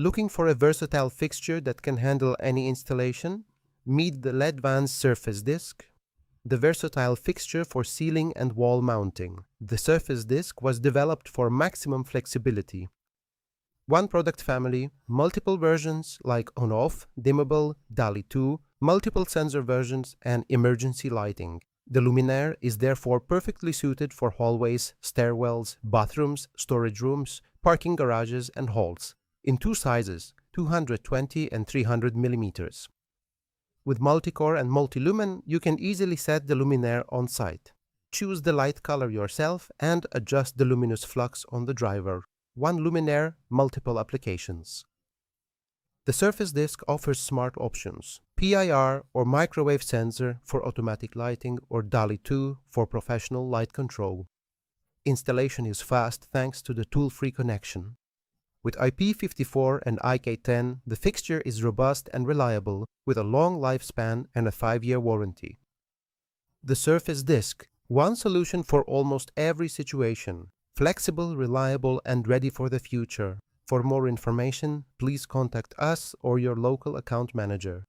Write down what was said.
Looking for a versatile fixture that can handle any installation? Meet the LEDVANCE Surface Disc, the versatile fixture for ceiling and wall mounting. The Surface Disc was developed for maximum flexibility. One product family, multiple versions like on-off, dimmable, DALI 2, multiple sensor versions, and emergency lighting. The Luminaire is therefore perfectly suited for hallways, stairwells, bathrooms, storage rooms, parking garages, and halls, in two sizes, 220 and 300 millimeters. With multi-core and multi-lumen, you can easily set the Luminaire on site. Choose the light color yourself and adjust the luminous flux on the driver. One Luminaire, multiple applications. The Surface Disc offers smart options, PIR or microwave sensor for automatic lighting or DALI 2 for professional light control. Installation is fast thanks to the tool-free connection. With IP54 and IK10, the fixture is robust and reliable with a long lifespan and a 5-year warranty. The Surface Disc, one solution for almost every situation. Flexible, reliable, and ready for the future. For more information, please contact us or your local account manager.